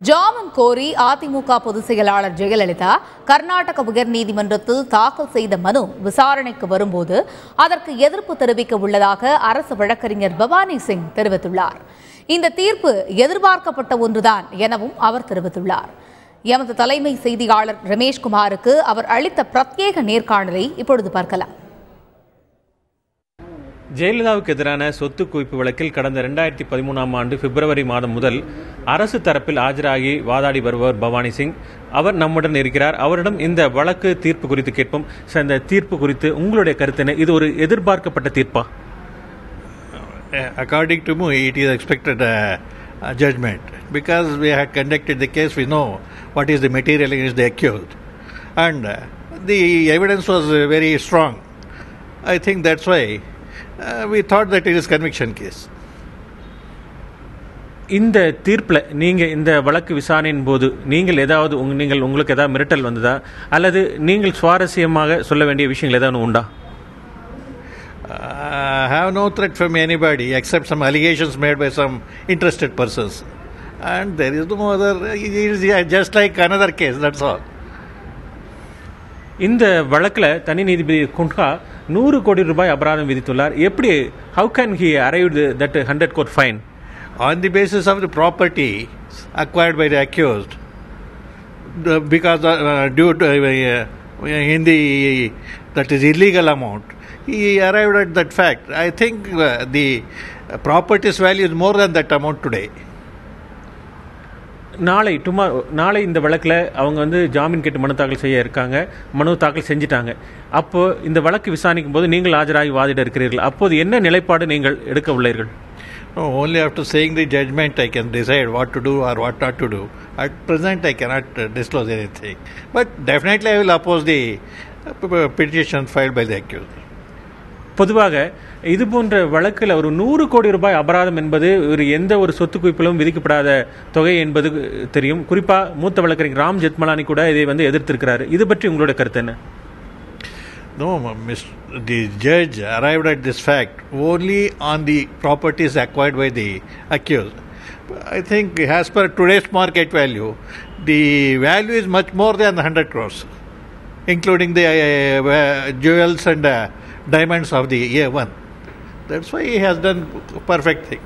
ஜாமீன் கோரி அதிமுக பொதுச் செயலாளர் ஜெயலலிதா கர்நாடக உயர்நீதிமன்றத்தில் தாக்கல் செய்த மனு விசாரணைக்கு வரும்போது அதற்கு எதிர்ப்பு தெரிவிக்க உள்ளதாக அரசு வழக்கறிஞர் பவானி சிங் தெரிவித்துள்ளார். இந்த தீர்ப்பு எதிர்பார்க்கப்பட்ட ஒன்றுதான் எனவும் அவர் தெரிவித்துள்ளார். எமது தலைமை செய்தியாளர் ரமேஷ்குமாருக்கு அவர் அளித்த பிரத்யேக நேர்காணலை இப்பொழுது பார்க்கலாம். ஜெயலலிதாவுக்கு எதிரான சொத்து குவிப்பு வழக்கில் கடந்த 2013ஆம் ஆண்டு பிப்ரவரி மாதம் முதல் அரசு தரப்பில் ஆஜராகி வாதாடி வருபவர் பவானி சிங். அவர் நம்முடன் இருக்கிறார். அவரிடம் இந்த வழக்கு தீர்ப்பு குறித்து கேட்போம். இந்த தீர்ப்பு குறித்து உங்களுடைய கருத்து என்ன? இது ஒரு எதிர்பார்க்கப்பட்ட தீர்ப்பா? According to me, it is expected judgment because we had conducted the case. We know what is the material against the accused, and the evidence was very strong. I think that's why we thought that it is conviction case. இந்த தீர்ப்பில் நீங்கள் இந்த வழக்கு விசாரணையின் போது நீங்கள் ஏதாவது உங்களுக்கு ஏதாவது மிரட்டல் வந்ததா, அல்லது நீங்கள் சுவாரஸ்யமாக சொல்ல வேண்டிய விஷயங்கள் ஏதாவது உண்டா? I have no threat from anybody except some allegations made by some interested persons, and there is no other. It is just like another case, that's all. இந்த வழக்கில் தனி நீதிபதி குன்ஹா 100 கோடி ரூபாய் அபராதம் விதித்துள்ளார். எப்படி, how can he arrive that 100 crore fine? On the basis of the property acquired by the accused, because due to in the that is illegal amount, he arrived at that fact. I think the property's value is more than that amount today. நாளை இந்த வழக்கில் அவங்க ஜாமீன் கேட்டு மனு தாக்கல் செய்ய இருக்காங்க. மனு தாக்கல் செஞ்சிட்டாங்க. அப்போ இந்த வழக்கு விசாரணைக்கும் போது நீங்கள் ஆஜராகி வாதிட இருக்கிறீர்கள். அப்போது என்ன நிலைப்பாடு நீங்கள் எடுக்க உள்ளீர்கள்? No, only after seeing the judgment I can decide what to do or what not to do. At present I cannot disclose anything. But definitely I will oppose the petition filed by the accused. பொதுவாக இது போன்ற வழக்கில் ஒரு 100 கோடி ரூபாய் அபராதம் என்பது எந்த ஒரு சொத்து குவிப்பிலும் விதிக்கப்படாத தொகை என்பது தெரியும். குறிப்பாக மூத்த வழக்கறிஞர் ராம் ஜெத்மலானி கூட இதை எதிர்த்திருக்கிறார். இது பற்றி உங்களோட கருத்து என்ன? No, the judge arrived at this fact only on the properties acquired by the accused. I think as per today's market value, the value is much more than 100 crores, including the jewels and diamonds of the A1. That's why he has done perfect thing.